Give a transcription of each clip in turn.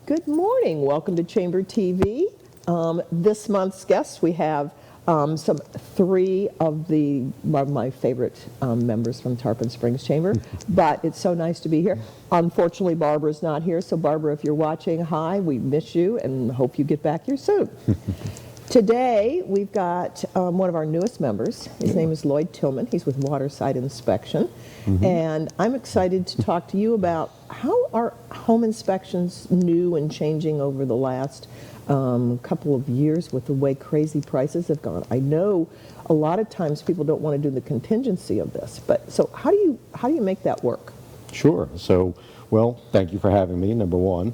Good morning. Welcome to Chamber TV. This month's guests, we have three of my favorite members from Tarpon Springs Chamber, but it's so nice to be here. Unfortunately, Barbara's not here, so Barbara, if you're watching, hi, we miss you and hope you get back here soon. Today, we've got one of our newest members. His name is Lloyd Tillmann. He's with Waterside Inspection. And I'm excited to talk to you about how are home inspections new and changing over the last couple of years with the way crazy prices have gone. I know a lot of times people don't want to do the contingency of this, but so how do you make that work? Sure. So, well, thank you for having me, number one.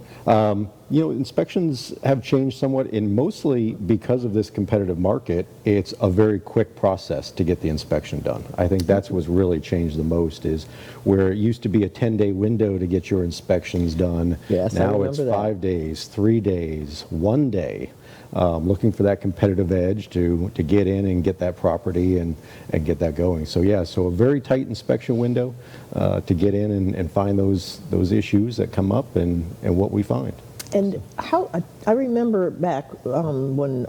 Inspections have changed somewhat, and mostly because of this competitive market, it's a very quick process to get the inspection done. I think that's what's really changed the most, is where it used to be a 10-day window to get your inspections done. Yes, now it's 5 days, 3 days, 1 day. Looking for that competitive edge to get in and get that property and get that going. So yeah, so a very tight inspection window to get in and find those issues that come up and what we find. And how I remember back when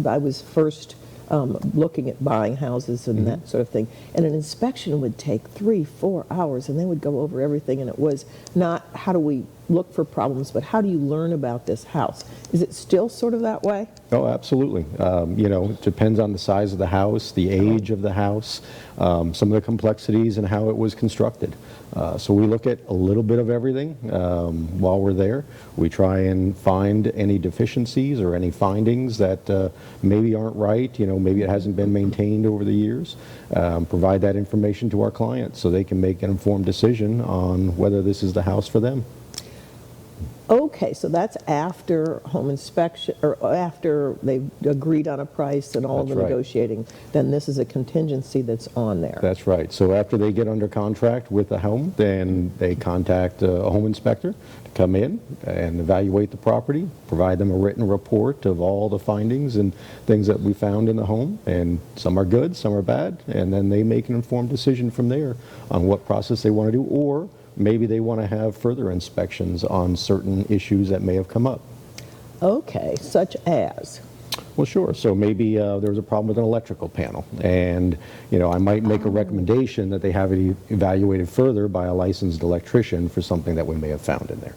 I was first looking at buying houses and that sort of thing, and an inspection would take 3-4 hours, and they would go over everything, and it was not how do we look for problems, but how do you learn about this house? Is it still sort of that way? Oh, absolutely. It depends on the size of the house, the age of the house, some of the complexities and how it was constructed. So we look at a little bit of everything while we're there. We try and find any deficiencies or any findings that maybe aren't right, maybe it hasn't been maintained over the years. Provide that information to our clients so they can make an informed decision on whether this is the house for them. Okay, so that's after home inspection, or after they've agreed on a price and all the negotiating, then this is a contingency that's on there. That's right. So after they get under contract with the home, then they contact a home inspector to come in and evaluate the property, provide them a written report of all the findings and things that we found in the home, and some are good, some are bad, and then they make an informed decision from there on what process they want to do, or maybe they want to have further inspections on certain issues that may have come up. Okay, such as? Well, sure. So maybe there was a problem with an electrical panel, and I might make a recommendation that they have it evaluated further by a licensed electrician for something that we may have found in there.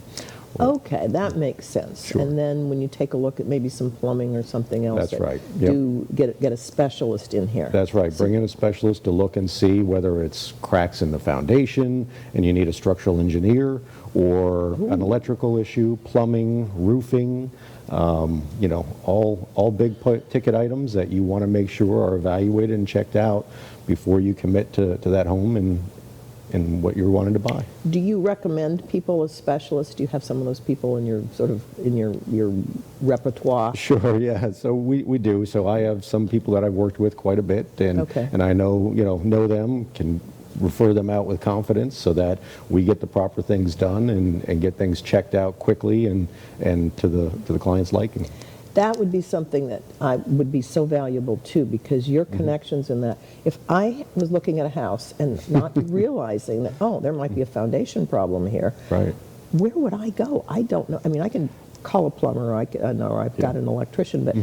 Okay, that makes sense. Sure. And then when you take a look at maybe some plumbing or something else, that's right. Yep. Do get a specialist in here. That's right. Bring in a specialist to look and see whether it's cracks in the foundation and you need a structural engineer, or an electrical issue, plumbing, roofing, all big ticket items that you want to make sure are evaluated and checked out before you commit to that home and what you're wanting to buy. Do you recommend people as specialists? Do you have some of those people in your your repertoire? Sure, yeah. So we do. So I have some people that I've worked with quite a bit, and I know them, can refer them out with confidence so that we get the proper things done and get things checked out quickly and to the client's liking. That would be something that would be so valuable too, because your connections in that. If I was looking at a house and not realizing that, oh, there might be a foundation problem here, right? Where would I go? I don't know. I mean, I can call a plumber, or I've got an electrician, but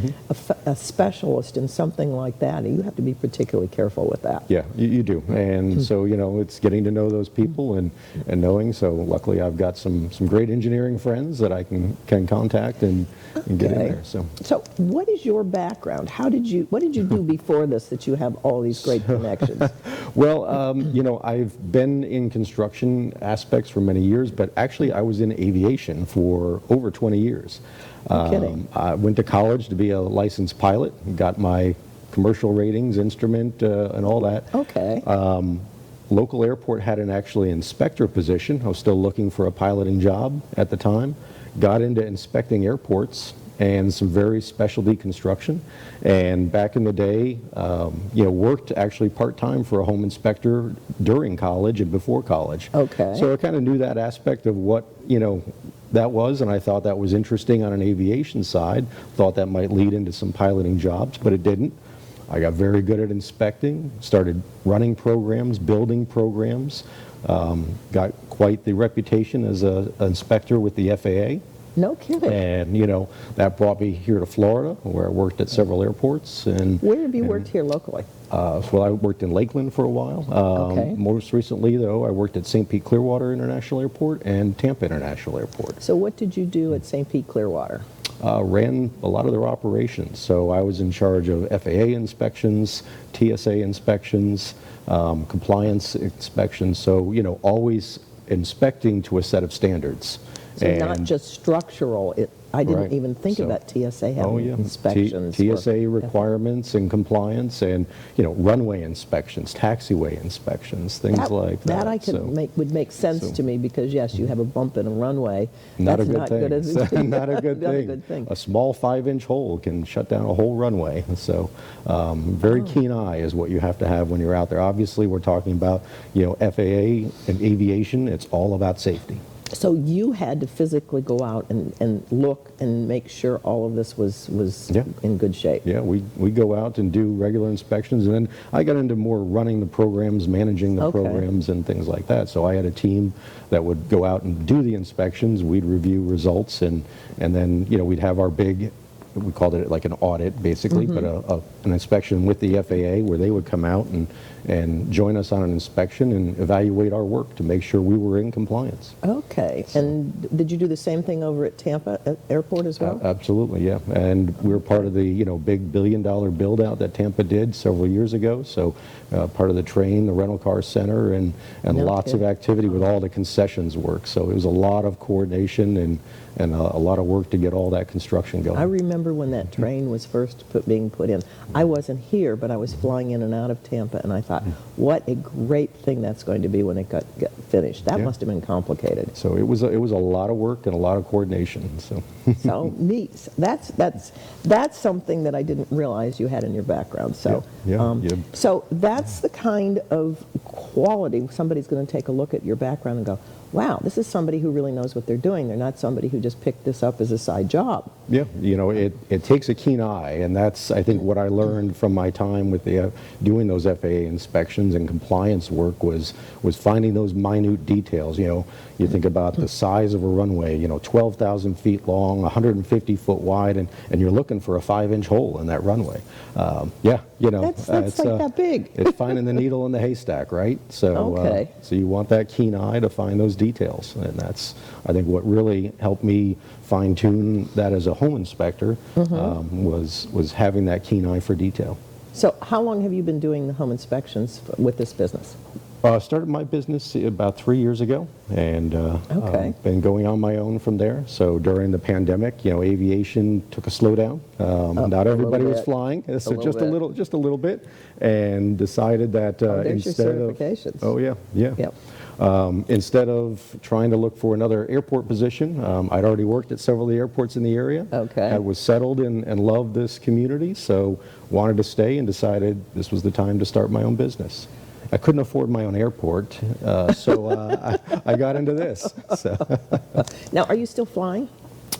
a specialist in something like that, you have to be particularly careful with that. Yeah, you do. And so, it's getting to know those people and knowing. So luckily I've got some great engineering friends that I can contact and get in there. So what is your background? What did you do before this that you have all these great connections? Well, I've been in construction aspects for many years, but actually I was in aviation for over 20 years. No kidding. I went to college to be a licensed pilot, got my commercial ratings, instrument, and all that. Okay. Local airport had an actually inspector position. I was still looking for a piloting job at the time. Got into inspecting airports and some very specialty construction. And back in the day, worked actually part-time for a home inspector during college and before college. Okay. So I kind of knew that aspect of what, that was, and I thought that was interesting on an aviation side. Thought that might lead into some piloting jobs, but it didn't. I got very good at inspecting, started running programs, building programs, got quite the reputation as an inspector with the FAA. No kidding. And, that brought me here to Florida, where I worked at several airports. And Where have you worked here locally? well, I worked in Lakeland for a while. Okay. Most recently, though, I worked at St. Pete Clearwater International Airport and Tampa International Airport. So what did you do at St. Pete Clearwater? Ran a lot of their operations. So I was in charge of FAA inspections, TSA inspections, compliance inspections. So, always inspecting to a set of standards. So not just structural. I didn't Right. even think So- about TSA having inspections. TSA requirements and compliance, and runway inspections, taxiway inspections, things like that. That I could would make sense to me because yes, you have a bump in a runway. Not That's a good not thing. Good as, Not a good not thing. a good thing. A small 5-inch hole can shut down a whole runway. So, very keen eye is what you have to have when you're out there. Obviously, we're talking about FAA and aviation. It's all about safety. So you had to physically go out and look and make sure all of this was Yeah. in good shape. Yeah, we go out and do regular inspections, and then I got into more running the programs, managing the Okay. programs, and things like that. So I had a team that would go out and do the inspections. We'd review results, and then we'd have our big, we called it like an audit basically, but an inspection with the FAA where they would come out and join us on an inspection and evaluate our work to make sure we were in compliance. Okay. And did you do the same thing over at Tampa Airport as well? Absolutely, yeah. And we were part of the big $1 billion build out that Tampa did several years ago. So part of the train, the rental car center, and No lots of kidding. activity with all the concessions work. So it was a lot of coordination and a lot of work to get all that construction going. I remember when that train was first being put in. I wasn't here, but I was flying in and out of Tampa, and I thought, what a great thing that's going to be when it got finished. That Yeah. must have been complicated. So it was a lot of work and a lot of coordination. So So neat. That's something that I didn't realize you had in your background. So Yeah, yeah. So that's the kind of quality somebody's going to take a look at your background and go, wow, this is somebody who really knows what they're doing. They're not somebody who just picked this up as a side job. Yeah, it takes a keen eye, and that's, I think, what I learned from my time with the doing those FAA inspections and compliance work was finding those minute details. You think about the size of a runway, 12,000 feet long, 150 foot wide, and you're looking for a 5-inch hole in that runway. That's it's, like that big. It's finding the needle in the haystack, right? So, Okay. So you want that keen eye to find those details, and that's, I think, what really helped me fine-tune that as a home inspector was having that keen eye for detail. So how long have you been doing the home inspections with this business? Started my business about 3 years ago, and Okay. been going on my own from there. So during the pandemic, aviation took a slowdown. Not everybody little was bit. flying, so little just bit. just a little bit, and decided that There's your instead of certifications. oh yeah. Yep. Instead of trying to look for another airport position, I'd already worked at several of the airports in the area. Okay. I was settled and loved this community, so wanted to stay and decided this was the time to start my own business. I couldn't afford my own airport, so I got into this. So Now, are you still flying?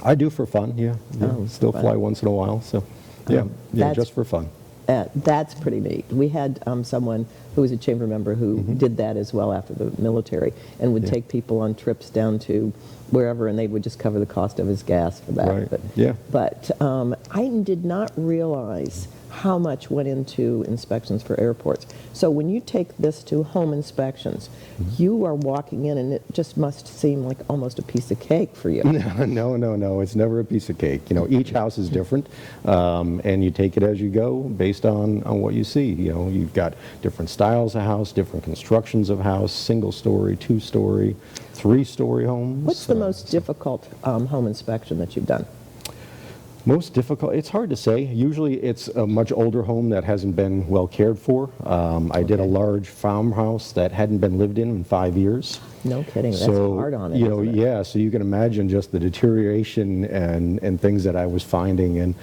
I do for fun, yeah. Oh, Still fun. fly once in a while, so yeah, That's- just for fun. That's pretty neat. We had someone who was a chamber member who did that as well after the military and would take people on trips down to wherever, and they would just cover the cost of his gas for that. Right. Yeah. But I did not realize how much went into inspections for airports. So when you take this to home inspections, you are walking in and it just must seem like almost a piece of cake for you. No. It's never a piece of cake. Each house is different, and you take it as you go based on what you see. You've got different styles of house, different constructions of house, single-story, two-story, three-story homes. What's the most difficult home inspection that you've done? Most difficult, it's hard to say. Usually it's a much older home that hasn't been well cared for. I did a large farmhouse that hadn't been lived in 5 years. No kidding. That's So, hard on it. Isn't it? yeah, so you can imagine just the deterioration and things that I was finding. And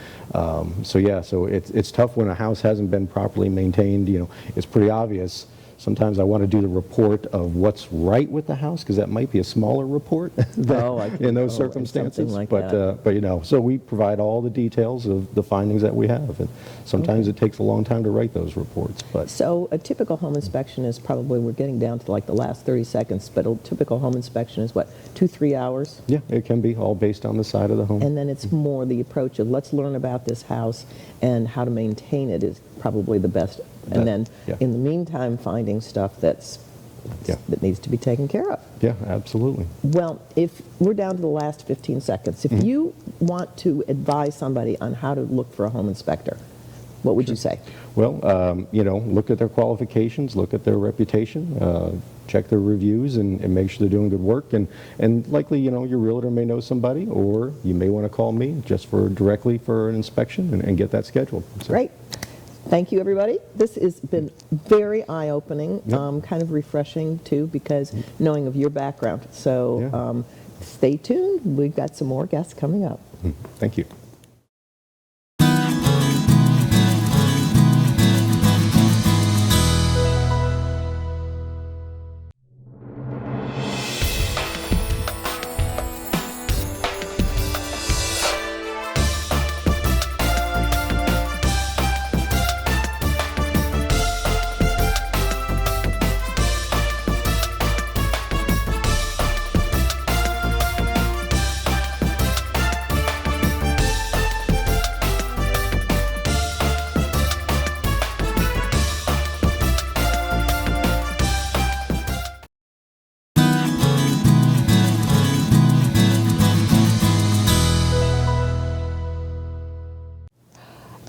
so it's tough when a house hasn't been properly maintained. It's pretty obvious. sometimes I want to do the report of what's right with the house, because that might be a smaller report in those circumstances. Like but so we provide all the details of the findings that we have, and sometimes it takes a long time to write those reports. But so a typical home inspection is probably, we're getting down to like the last 30 seconds, but a typical home inspection is what, 2-3 hours? yeah, it can be all based on the side of the home. And then it's more the approach of let's learn about this house and how to maintain it is probably the best. And then in the meantime, finding stuff that needs to be taken care of. Yeah, absolutely. Well, if we're down to the last 15 seconds, if you want to advise somebody on how to look for a home inspector, what would you say? Well, look at their qualifications, look at their reputation, check their reviews, and make sure they're doing good work. And likely, your realtor may know somebody, or you may want to call me just directly for an inspection and get that scheduled. So. Great. Thank you, everybody. This has been very eye-opening, kind of refreshing, too, because knowing of your background. So stay tuned. We've got some more guests coming up. Thank you.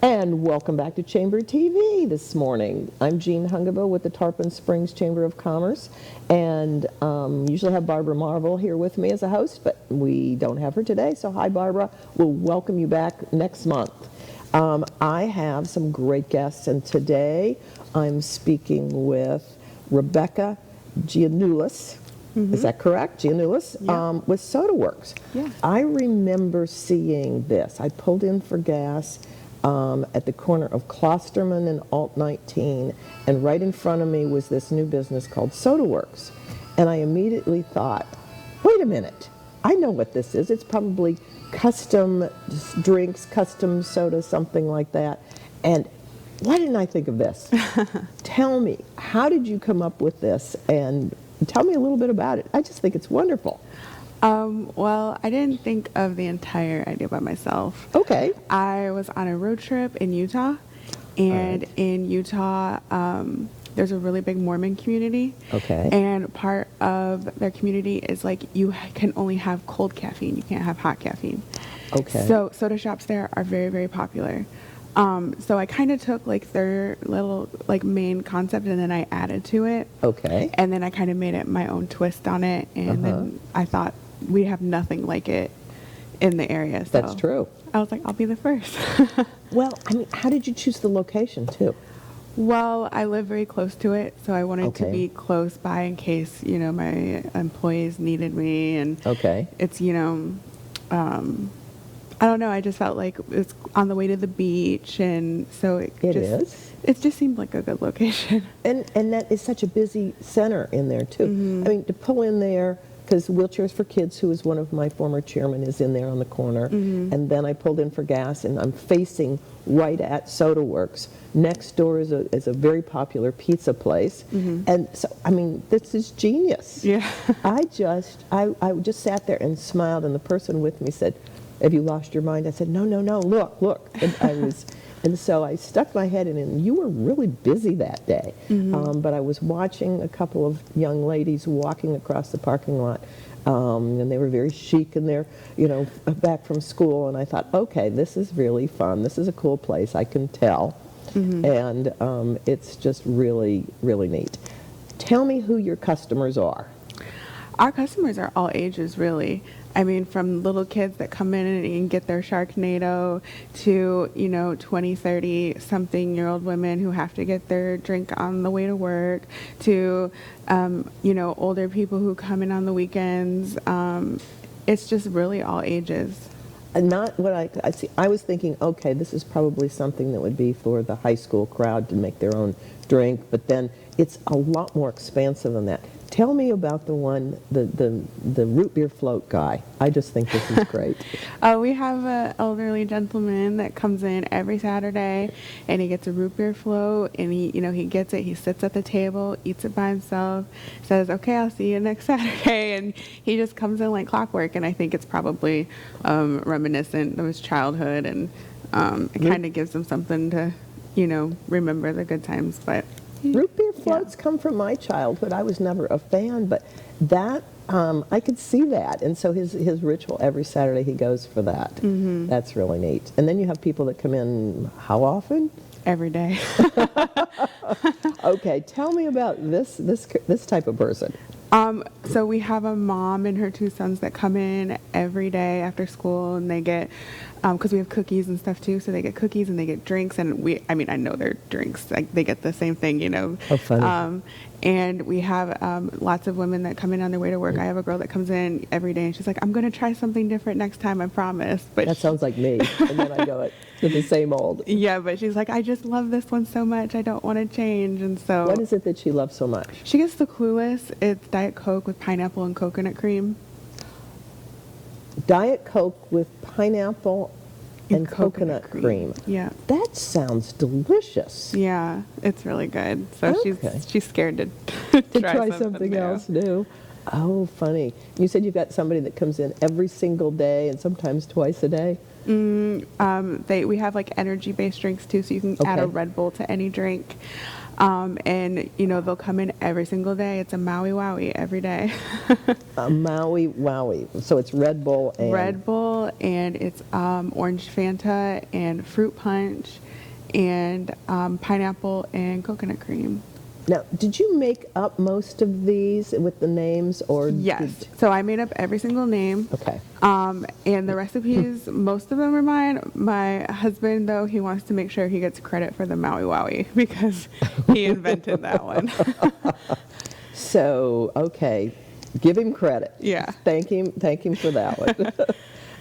And welcome back to Chamber TV this morning. I'm Jean Hungiville with the Tarpon Springs Chamber of Commerce, and usually have Barbara Marvel here with me as a host, but we don't have her today, so hi Barbara. We'll welcome you back next month. I have some great guests, and today I'm speaking with Rebecca Giannulis. Is that correct? Giannulis? Yeah. With SodaWorks. Yeah. I remember seeing this. I pulled in for gas at the corner of Klosterman and Alt 19, and right in front of me was this new business called SodaWorks. And I immediately thought, wait a minute, I know what this is. It's probably custom drinks, custom soda, something like that. And why didn't I think of this? Tell me, how did you come up with this? And tell me a little bit about it. I just think it's wonderful. Well, I didn't think of the entire idea by myself. Okay. I was on a road trip in Utah, and in Utah, there's a really big Mormon community. Okay. And part of their community is like you can only have cold caffeine. You can't have hot caffeine. Okay. So soda shops there are very, very popular. So I kind of took like their little like main concept and then I added to it. Okay. And then I kind of made it my own twist on it. And then I thought we have nothing like it in the area. So That's true. I was like, I'll be the first. Well, I mean, how did you choose the location, too? Well, I live very close to it, so I wanted to Okay. be close by in case, my employees needed me. And Okay. it's, I don't know, I just felt like it's on the way to the beach, and so it just seemed like a good location. And that is such a busy center in there, too. I mean, to pull in there, because Wheelchairs for Kids, who is one of my former chairmen, is in there on the corner. And then I pulled in for gas, and I'm facing right at SodaWorks. Next door is a very popular pizza place. And so, I mean, this is genius. Yeah. I just sat there and smiled, and the person with me said, "Have you lost your mind?" I said, no, look. And so I stuck my head in, and you were really busy that day. But I was watching a couple of young ladies walking across the parking lot, and they were very chic in their, back from school. And I thought, okay, this is really fun. This is a cool place, I can tell. And it's just really, really neat. Tell me who your customers are. Our customers are all ages, really. I mean, from little kids that come in and get their Sharknado to, 20, 30 something year old women who have to get their drink on the way to work, to, older people who come in on the weekends. It's just really all ages. And not what I see. I was thinking, okay, this is probably something that would be for the high school crowd to make their own drink, but then it's a lot more expansive than that. Tell me about the one, the root beer float guy. I just think this is great. We have an elderly gentleman that comes in every Saturday, and he gets a root beer float, and he gets it, he sits at the table, eats it by himself, says, okay, I'll see you next Saturday, and he just comes in like clockwork, and I think it's probably reminiscent of his childhood, and it kind of gives him something to, remember the good times, but... Root beer floats come from my childhood. I was never a fan, but that, I could see that. And so his ritual, every Saturday he goes for that. Mm-hmm. That's really neat. And then you have people that come in, how often? Every day. Okay, tell me about this type of person. So we have a mom and her 2 sons that come in every day after school, and they get, because we have cookies and stuff too, so they get cookies and they get drinks, and I know they're drinks, like they get the same thing, Oh, funny. And we have lots of women that come in on their way to work. I have a girl that comes in every day, and she's like, I'm going to try something different next time, I promise. But That sounds like me. And then I go to the same old. yeah, but she's like, I just love this one so much, I don't want to change. And so What is it that she loves so much? she gets the Clueless. It's Diet Coke with pineapple and coconut cream. Diet Coke with pineapple and coconut cream. Yeah. That sounds delicious. Yeah, it's really good. So Okay. she's scared to, To try something new. else new. Oh, funny. You said you've got somebody that comes in every single day and sometimes twice a day? We have like energy-based drinks too, so you can add a Okay. Red Bull to any drink. And they'll come in every single day. It's a Maui Wowie every day. A Maui Wowie. So it's Red Bull and... Red Bull, and it's orange Fanta and fruit punch and pineapple and coconut cream. Now, did you make up most of these with the names, or... Yes. So I made up every single name. Okay. And the recipes, most of them are mine. My husband, though, he wants to make sure he gets credit for the Maui Wowie because he invented that one. So, okay. Give him credit. Yeah. Thank him for that one.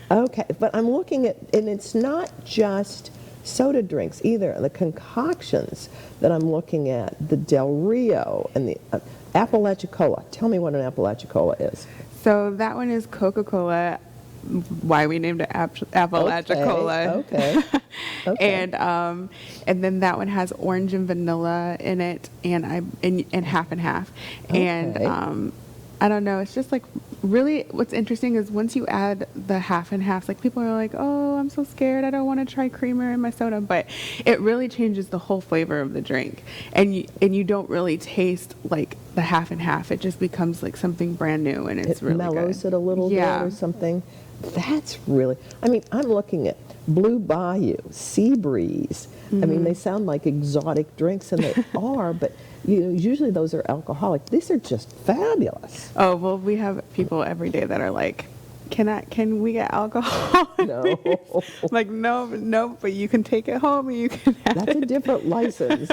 Okay, but I'm looking at, and it's not just soda drinks either. The concoctions that I'm looking at, the Del Rio and the Apalachicola. Tell me what an Apalachicola is. So that one is Coca-Cola, why we named it Apalachicola. Okay. And then that one has orange and vanilla in it, and half and half. Okay. And I don't know, it's just like really what's interesting is once you add the half and half, like people are like, oh, I'm so scared, I don't want to try creamer in my soda, but it really changes the whole flavor of the drink, and you don't really taste like the half and half. It just becomes like something brand new, and it's really mellows good. it a little bit or something. That's really, I'm looking at Blue Bayou, Sea Breeze. Mm-hmm. They sound like exotic drinks, and they are, but usually those are alcoholic. These are just fabulous. Oh, well, we have people every day that are like, can we get alcohol? No. Like, no, but you can take it home and you can have That's a different license.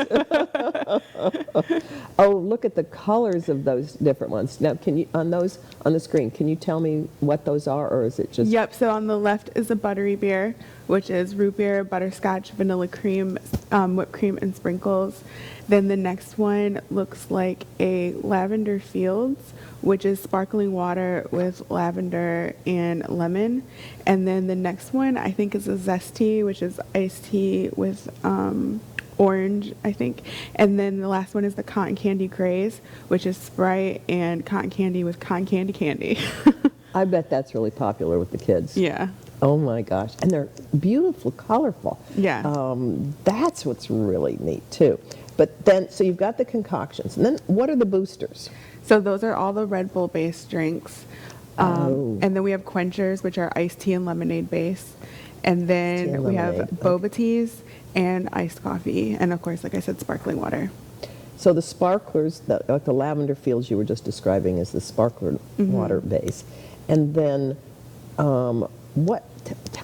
Oh, look at the colors of those different ones. Now, can you, on the screen, can you tell me what those are, or is it just... Yep, so on the left is a buttery beer, which is root beer, butterscotch, vanilla cream, whipped cream, and sprinkles. Then the next one looks like a lavender fields, which is sparkling water with lavender and lemon. And then the next one I think is a zesty, which is iced tea with orange, I think. And then the last one is the cotton candy craze, which is Sprite and cotton candy with cotton candy. I bet that's really popular with the kids. Yeah. Oh my gosh. And they're beautiful, colorful. Yeah. That's what's really neat too. But then, so you've got the concoctions. And then what are the boosters? So those are all the Red Bull based drinks. And then we have quenchers, which are iced tea and lemonade based. And then we have boba teas and iced coffee. And of course, like I said, sparkling water. So the sparklers, like the lavender fields you were just describing, is the sparkler water base. And then tell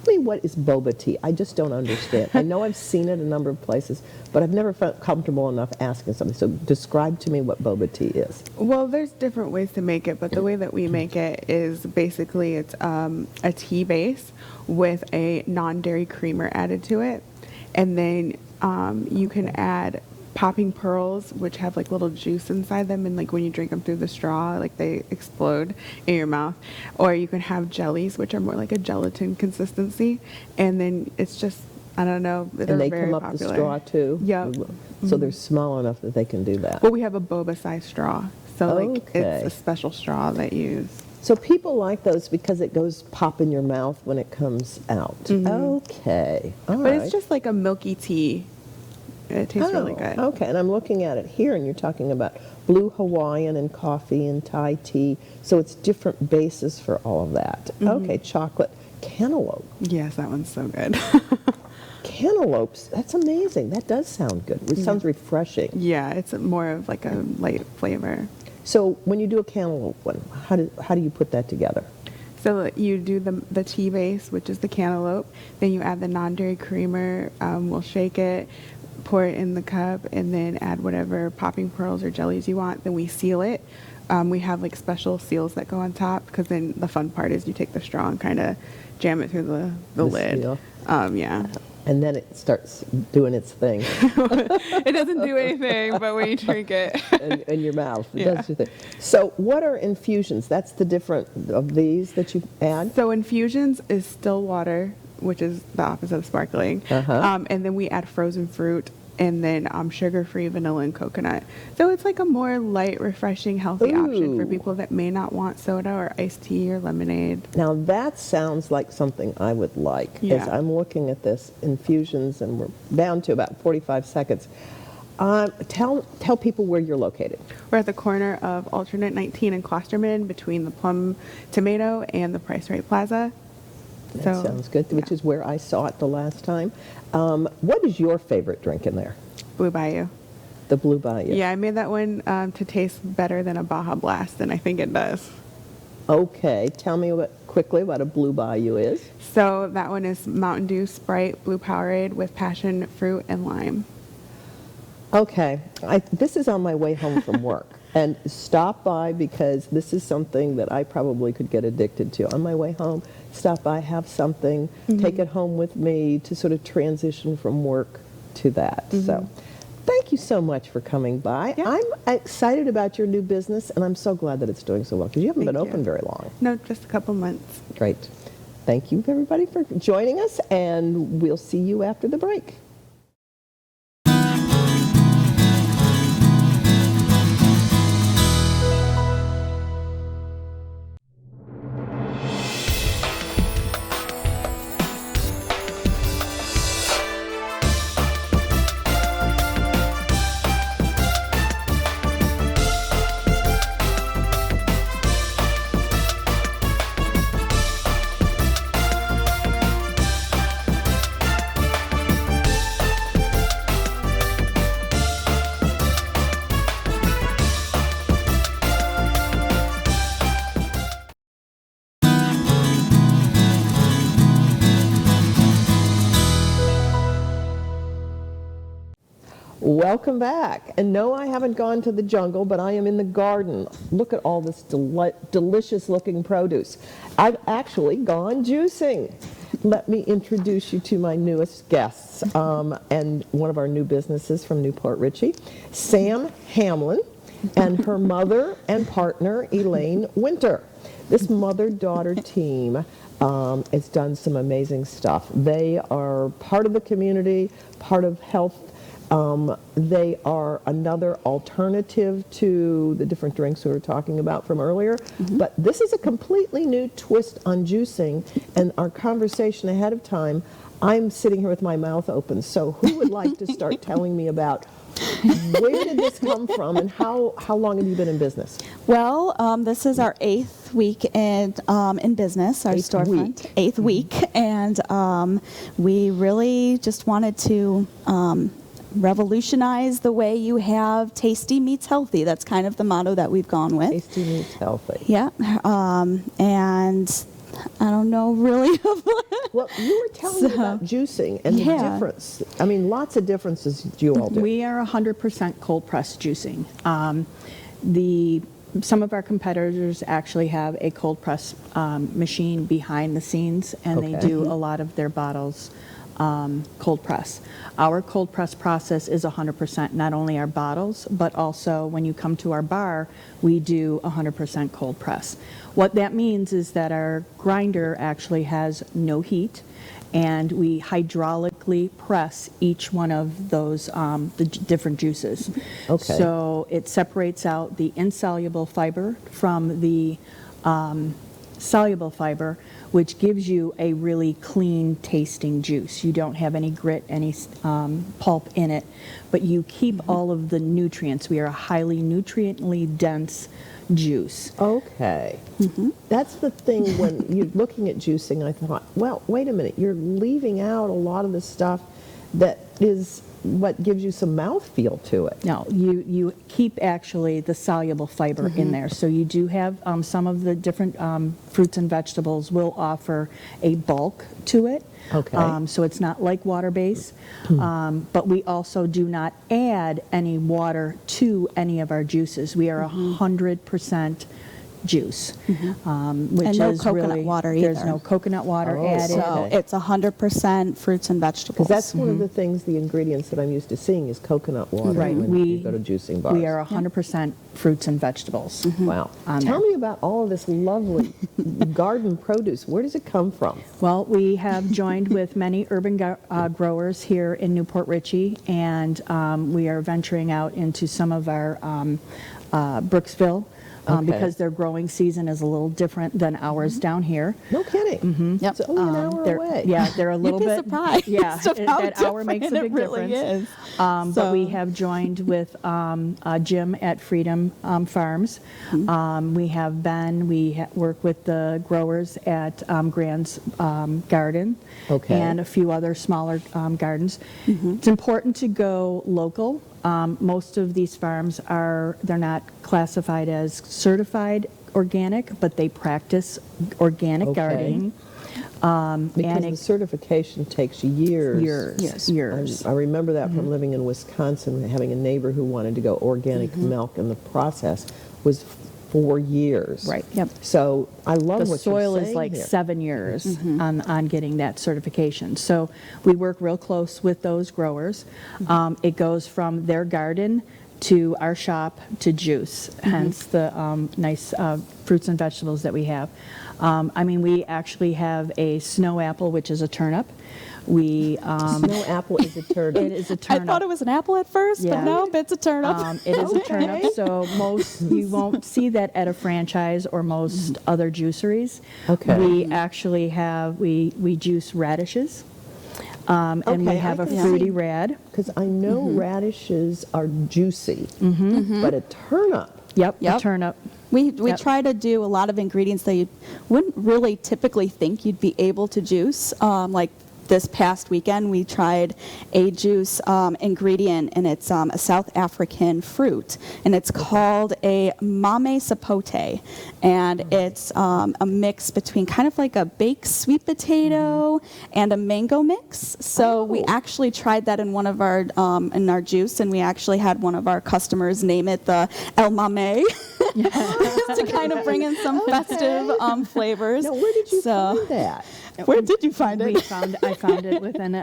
me what is boba tea? I just don't understand. I know I've seen it a number of places, but I've never felt comfortable enough asking somebody. So describe to me what boba tea is. Well, there's different ways to make it, but the way that we make it is basically it's a tea base with a non-dairy creamer added to it. And then you can add popping pearls, which have like little juice inside them, and like when you drink them through the straw, like they explode in your mouth. Or you can have jellies, which are more like a gelatin consistency, and then it's just, I don't know, they're And they very come up popular. the straw too? Yep. So they're small enough that they can do that. Well, we have a boba size straw, so like Okay. it's a special straw that you use. So people like those because it goes pop in your mouth when it comes out. Okay. All But right. it's just like a milky tea. It tastes really good. Okay, and I'm looking at it here, and you're talking about blue Hawaiian and coffee and Thai tea. So it's different bases for all of that. Okay, chocolate. Cantaloupe. Yes, that one's so good. Cantaloupes, that's amazing. That does sound good. It sounds refreshing. Yeah, it's more of like a light flavor. So when you do a cantaloupe one, how do you put that together? So you do the tea base, which is the cantaloupe. Then you add the non-dairy creamer. We'll shake it, pour it in the cup, and then add whatever popping pearls or jellies you want. Then we seal it. We have like special seals that go on top, because then the fun part is you take the straw and kind of jam it through the lid. seal. Yeah. And then it starts doing its thing It doesn't do anything, but when you drink it. in your mouth. It Yeah. does your thing. So what are infusions? That's the different of these that you add? So infusions is still water, which is the opposite of sparkling. And then we add frozen fruit, and then sugar-free vanilla and coconut. So it's like a more light, refreshing, healthy option for Ooh. people that may not want soda or iced tea or lemonade. Now that sounds like something I would like. As Yeah. I'm looking at this, infusions, and we're down to about 45 seconds. Tell people where you're located. We're at the corner of Alternate 19 and Klosterman, between the Plum Tomato and the Price Right Plaza. That sounds good, which is where I saw it the last time. What is your favorite drink in there? Blue Bayou. The Blue Bayou. Yeah, I made that one to taste better than a Baja Blast, and I think it does. Okay, tell me quickly what a Blue Bayou is. So that one is Mountain Dew, Sprite, Blue Powerade with passion fruit and lime. Okay, this is on my way home from work. And stop by, because this is something that I probably could get addicted to. On my way home, stop by, have something, take it home with me to sort of transition from work to that. So thank you so much for coming by. Yeah. I'm excited about your new business, and I'm so glad that it's doing so well, because you haven't been Thank open you. very long. No, just a couple months. Great. Thank you, everybody, for joining us, and we'll see you after the break. Welcome back. And no, I haven't gone to the jungle, but I am in the garden. Look at all this delicious looking produce. I've actually gone juicing. Let me introduce you to my newest guests, and one of our new businesses from Newport Richey, Sam Hamlin, and her mother and partner, Elaine Winter. This mother-daughter team has done some amazing stuff. They are part of the community, part of health. They are another alternative to the different drinks we were talking about from earlier. But this is a completely new twist on juicing. And our conversation ahead of time, I'm sitting here with my mouth open. So who would like to start telling me about where did this come from, and how long have you been in business? Well, this is our 8th week in business, our Eighth storefront. week. 8th week, and we really just wanted to revolutionize the way you have tasty meets healthy. That's kind of the motto that we've gone with. Tasty meets healthy. Yeah, and I don't know really. Well, you were telling me about juicing and the Yeah. difference. I mean, lots of differences that you all do. We are 100% cold press juicing. Some of our competitors actually have a cold press machine behind the scenes, and Okay. they do a lot of their bottles cold press. Our cold press process is 100%, not only our bottles, but also when you come to our bar, we do 100% cold press. What that means is that our grinder actually has no heat, and we hydraulically press each one of those different juices. Okay. So it separates out the insoluble fiber from the soluble fiber, which gives you a really clean tasting juice. You don't have any grit, any pulp in it, but you keep all of the nutrients. We are a highly nutriently dense juice. Okay. That's the thing when you're looking at juicing, I thought, well, wait a minute, you're leaving out a lot of the stuff that is what gives you some mouthfeel to it. No, you keep actually the soluble fiber in there. So you do have some of the different fruits and vegetables will offer a bulk to it. Okay. So it's not like water base. But we also do not add any water to any of our juices. We are 100% juice, which And no is coconut really, water there's either. no coconut water Oh, added. So it's 100% fruits and vegetables. Because that's one of the things, the ingredients that I'm used to seeing is coconut water Right. when you go to juicing bars. We are 100% fruits and vegetables. Wow. on Tell there. me about all of this lovely garden produce. Where does it come from? Well, we have joined with many urban growers here in Newport Richey, and we are venturing out into some of our Brooksville, Okay. because their growing season is a little different than ours down here. No kidding. Yep. It's only an hour They're- away. Yeah, they're a little You'd be bit. surprised Yeah, of how that hour makes a different big it really difference. is. But we So- have joined with Jim at Freedom Farms. We have Ben. We work with the growers at Grand's Garden, Okay. and a few other smaller gardens. It's important to go local. Most of these farms they're not classified as certified organic, but they practice organic Okay. gardening. Because And the it- certification takes years. years. I remember that from living in Wisconsin, having a neighbor who wanted to go organic milk, and the process was 4 years. Right. Yep. So I love The what soil you're is saying like here. 7 years on getting that certification. So we work real close with those growers. It goes from their garden to our shop to juice, hence the nice fruits and vegetables that we have. We actually have a snow apple, which is a turnip. We Snow apple is a turnip. it is a I turnip. thought it was an apple at first, Yeah. but no, it's a turnip. It is a Okay. turnip, so you won't see that at a franchise or most other juiceries. Okay. We actually have, we juice radishes, and we Okay, have I a can fruity see- rad. Because I know radishes are juicy, but a turnip. Yep, Yep. a turnip. We Yep. try to do a lot of ingredients that you wouldn't really typically think you'd be able to juice. Like this past weekend, we tried a juice ingredient, and it's a South African fruit, and it's called a mame sapote, and it's a mix between kind of like a baked sweet potato and a mango mix. So we actually tried that in one of our in our juice, and we actually had one of our customers name it the El Mame. To kind of bring in some festive flavors. Now, where did you find that? Where did you find it? I found it within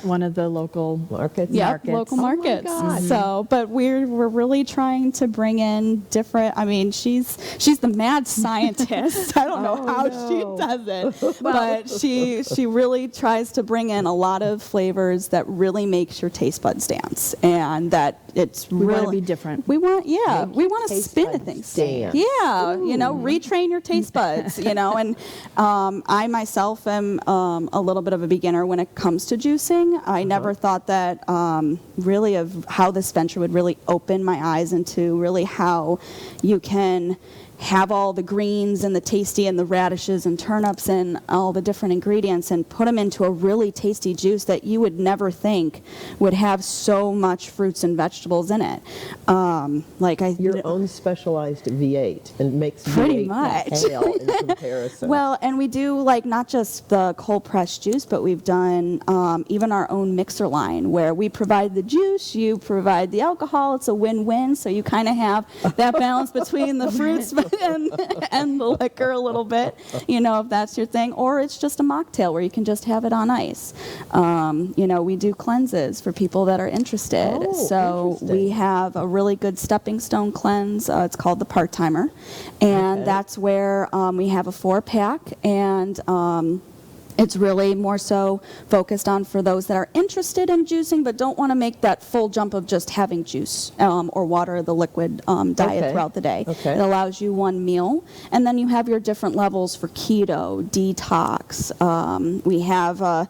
one of the local Markets? Yeah, markets. local Oh my markets. God. So, but we're really trying to bring in different. I mean, she's the mad scientist. I don't know Oh, how no. she does it, but she really tries to bring in a lot of flavors that really makes your taste buds dance, and that it's We really want to be different. We want, Make we your want to taste spin buds things. dance. Yeah, retrain your taste buds, and I myself am a little bit of a beginner when it comes to juicing. I never thought that really of how this venture would really open my eyes into really how you can have all the greens and the tasty and the radishes and turnips and all the different ingredients and put them into a really tasty juice that you would never think would have so much fruits and vegetables in it. Your own specialized V8 and makes Pretty V8 much. pale in comparison. Well, and we do not just the cold pressed juice, but we've done even our own mixer line where we provide the juice, you provide the alcohol. It's a win-win, so you kind of have that balance between the fruits, and the liquor a little bit, if that's your thing, or it's just a mocktail where you can just have it on ice. We do cleanses for people that are interested. Oh, So interesting. we have a really good stepping stone cleanse. It's called the Part-Timer, and Okay. that's where we have a 4-pack, and it's really more so focused on for those that are interested in juicing but don't want to make that full jump of just having juice or water, the liquid diet Okay. throughout the day. Okay. It allows you one meal, and then you have your different levels for keto, detox. We have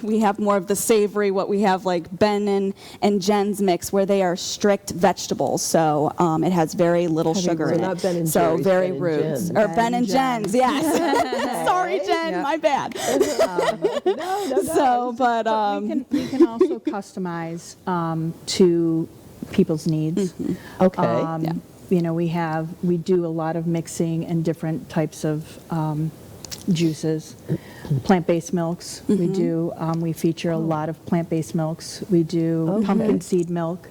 we have more of the savory, what we have like Ben and Jen's mix, where they are strict vegetables, so it has very little sugar So in not it. Ben and So Jerry's, very Ben and roots. Jen's. Or Ben and Jen's, yes. Sorry, Jen, Yep. my bad. No. So, but We can also customize to people's needs. Okay. We do a lot of mixing and different types of juices. Plant-based milks, we do. We feature a lot of plant-based milks. We do Okay. pumpkin seed milk.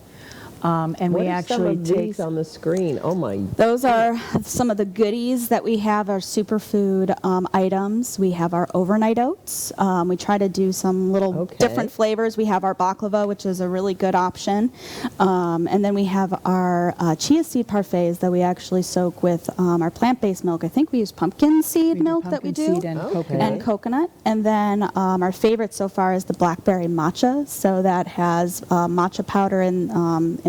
And What we are some actually of take these on the screen? Oh my. those are some of the goodies that we have, our superfood items. We have our overnight oats. We try to do some little Okay. different flavors. We have our baklava, which is a really good option. And then we have our chia seed parfaits that we actually soak with our plant-based milk. I think we use pumpkin seed do milk that we pumpkin do. seed and Okay. coconut. And coconut. And then our favorite so far is the blackberry matcha. So that has matcha powder in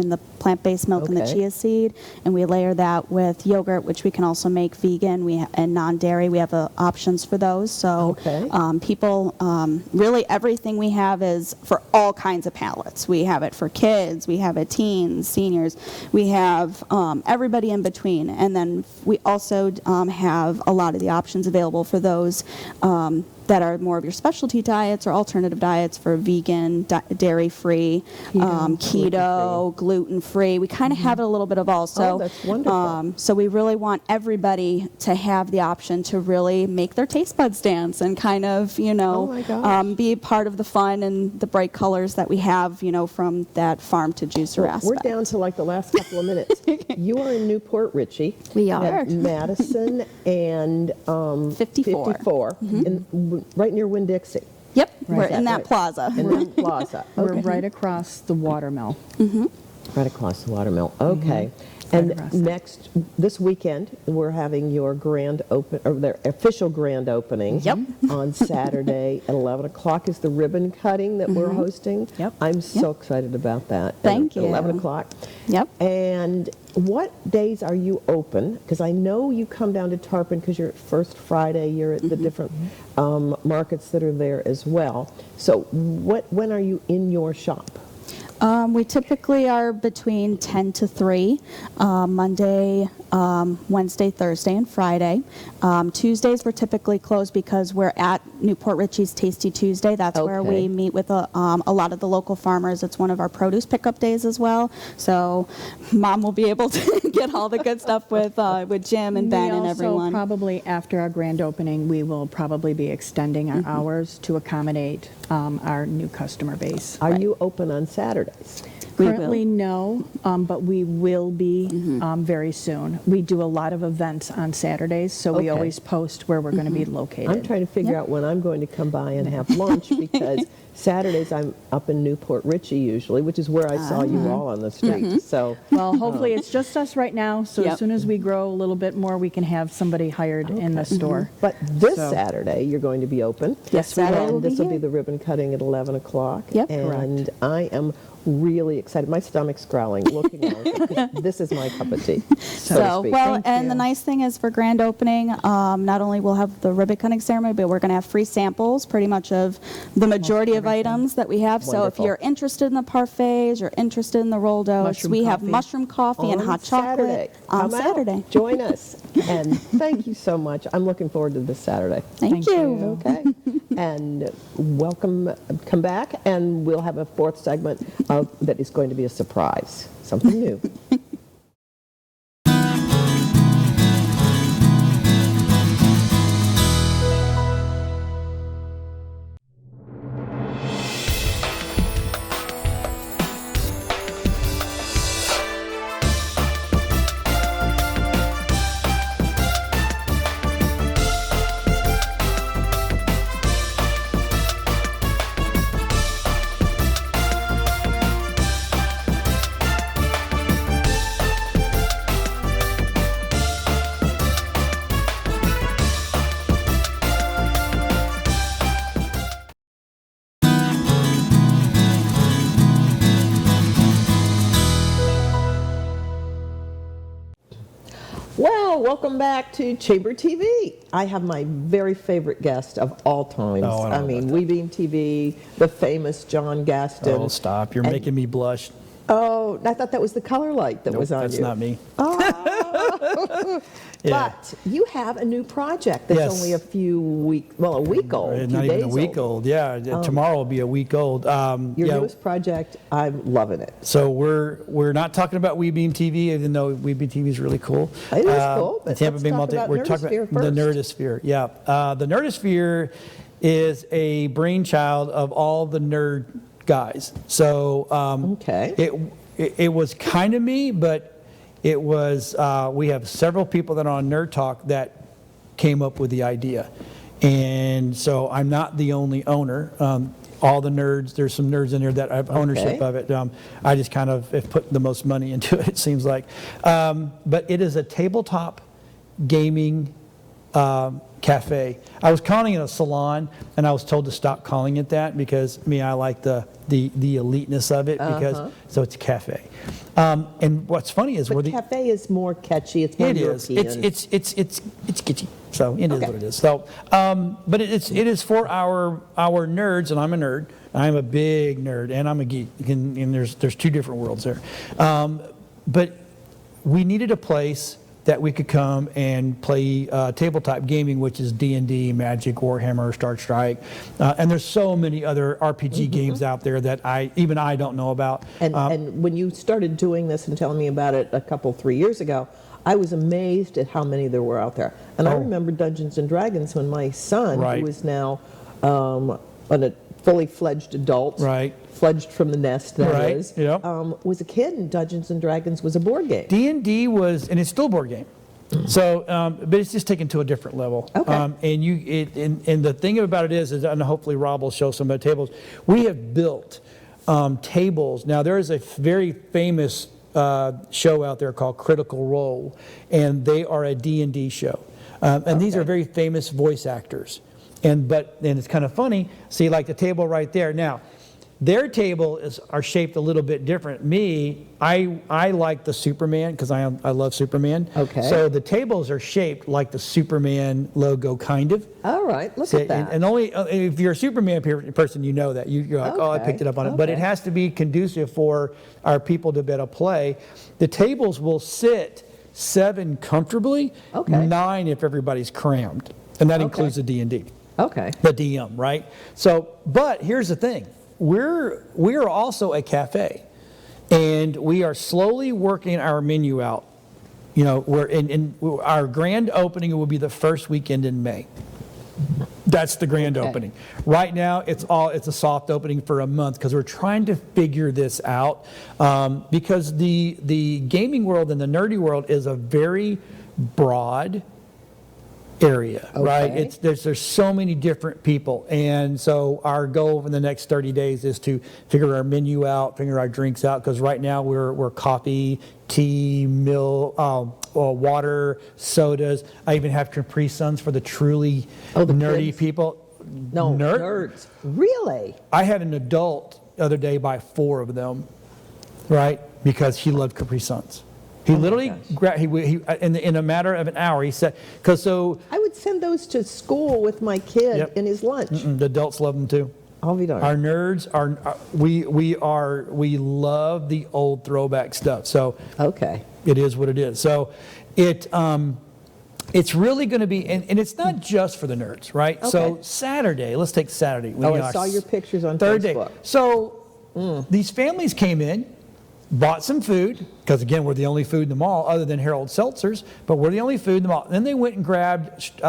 the plant-based milk and the Okay. chia seed. And we layer that with yogurt, which we can also make vegan and non-dairy. We have options for those. So Okay. people, really everything we have is for all kinds of palates. We have it for kids. We have it teens, seniors. We have everybody in between. And then we also have a lot of the options available for those that are more of your specialty diets or alternative diets for vegan, dairy-free, keto, gluten-free. We kind of have it a little bit of all. So, Oh, that's wonderful. So we really want everybody to have the option to really make their taste buds dance and kind of, Oh my gosh. be part of the fun and the bright colors that we have, from that farm to juicer We're aspect. down to like the last couple of minutes. You are in Newport Richie. We are. At Madison and 54. 54, right near Winn-Dixie. Yep, Right. we're Is in that that right? plaza. In that plaza. We're Okay. right across the watermill. Right across the watermill. Okay. And across it. this weekend, we're having your their official grand opening. Yep. On Saturday at 11 o'clock is the ribbon cutting that we're hosting. Yep. I'm so excited about that. Thank At you. 11 o'clock. Yep. And what days are you open? Because I know you come down to Tarpon because you're at First Friday. You're at the different markets that are there as well. So when are you in your shop? We typically are between 10 to 3, Monday, Wednesday, Thursday, and Friday. Tuesdays we're typically closed because we're at Newport Richie's Tasty Tuesday. That's where Okay. we meet with a lot of the local farmers. It's one of our produce pickup days as well. So Mom will be able to get all the good stuff with Jim and Ben and We also everyone. probably, after our grand opening, we will probably be extending our hours to accommodate our new customer base. Are you open on Saturdays? We will. Currently, no, but we will be very soon. We do a lot of events on Saturdays, so we Okay. always post where we're going to be located. I'm trying to figure out when I'm going to come by and have lunch because Saturdays I'm up in Newport Richie usually, which is where I saw you all on the street. So Well, hopefully it's just us right now, so Yep. as soon as we grow a little bit more, we can have somebody hired in the store. But this So- Saturday, you're going to be open. Yes, we will. And this will Here. be the ribbon cutting at 11 o'clock. Yep. And I am really excited. My stomach's growling looking at it. 'Cause this is my cup of tea, so to speak. well, Thank and the you. nice thing is for grand opening, not only we'll have the ribbon cutting ceremony, but we're going to have free samples pretty much of the majority of items that we have. So if Wonderful. you're interested in the parfaits, you're interested in the rolled oats, Mushroom we have coffee. mushroom coffee and On hot Saturday. chocolate on Come out, Saturday. join us. And thank you so much. I'm looking forward to this Saturday. Thank Thank you. you. Okay. And welcome, come back, and we'll have a fourth segment that is going to be a surprise, something new. welcome back to Chamber TV. I have my very favorite guest of all times. Oh, I don't know about We Beam TV, the famous John Gaston. Oh, stop. You're And- making me blush. Oh, I thought that was the color light that Nope, was on that's you. not me. Oh. Yeah. But you have a new project that's Yes. only a week old. Not 2 even days a week old. Yeah, tomorrow will be a week old. Your yeah, newest project, I'm loving it. So we're not talking about We Beam TV, even though We Beam TV is really cool. It is cool, The but Tampa let's Bay talk Multi. about We're talking Nerdosphere about the first. Nerdosphere. Yeah, the Nerdosphere is a brainchild of all the nerd guys. So Okay. it was kind of me, but it was we have several people that are on Nerd Talk that came up with the idea, and so I'm not the only owner. All the nerds, there's some nerds in there that have ownership Okay. of it. I just kind of have put the most money into it, it seems like. But it is a tabletop gaming cafe. I was calling it a salon, and I was told to stop calling it that because I like the eliteness of it because so it's a cafe. And what's funny is But cafe is more catchy. It's more it is. European. It's kitschy. So it is Okay. what it is. So, but it is for our nerds, and I'm a nerd. I'm a big nerd, and I'm a geek. And there's two different worlds there. But we needed a place that we could come and play tabletop gaming, which is D&D, Magic, Warhammer, Star Strike, and there's so many other RPG games out there that I don't know about. And when you started doing this and telling me about it 3 years ago, I was amazed at how many there were out there. And I Oh. remember Dungeons and Dragons when my son, Right. who is now a fully fledged adult, Right. fledged from the nest, that Right, is, yep. was a kid, and Dungeons and Dragons was a board game. D&D was, and it's still a board game. So, but it's just taken to a different level. Okay. And the thing about it is, and hopefully Rob will show some of the tables. We have built tables. Now there is a very famous show out there called Critical Role, and they are a D&D show. And these are very famous voice actors. And it's kind of funny. See, like the table right there. Now, their table are shaped a little bit different. I like the Superman because I love Superman. Okay. So the tables are shaped like the Superman logo, kind of. All right, look See, at that. and only if you're a Superman person, you know that. You're like, oh, I Okay, picked it up on it. But it okay. has to be conducive for our people to be able to play. The tables will sit 7 comfortably, Okay. 9 if everybody's crammed. And that includes the D&D. Okay. The DM, right? So, but here's the thing. We're also a cafe, and we are slowly working our menu out. We're in our grand opening will be the first weekend in May. That's the grand Okay. opening. Right now, it's a soft opening for a month because we're trying to figure this out. Because the gaming world and the nerdy world is a very broad area, right? Okay. There's so many different people, and so our goal for the next 30 days is to figure our menu out, figure our drinks out, because right now we're coffee, tea, water, sodas. I even have Capri Suns for the truly Oh, the nerdy kids? people. No, nerds. Really? I had an adult the other day buy 4 of them, right? Because he loved Capri Suns. He literally grabbed, in a matter of an hour, he said, I would send those to school with my kid Yep. in his lunch. the adults love them too. I'll be darned. Our nerds we love the old throwback stuff. So Okay. it is what it is. So it's really going to be, and it's not just for the nerds, right? So Okay. Saturday, let's take Saturday. I saw your pictures on third Facebook. day. So these families came in, bought some food, because again, we're the only food in the mall other than Harold Seltzer's, but we're the only food in the mall. Then they went and grabbed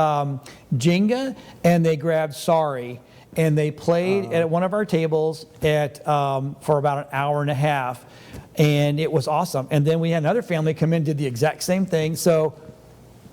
Jenga, and they grabbed Sorry, and they played at one of our tables for about an hour and a half, and it was awesome. And then we had another family come in, did the exact same thing. So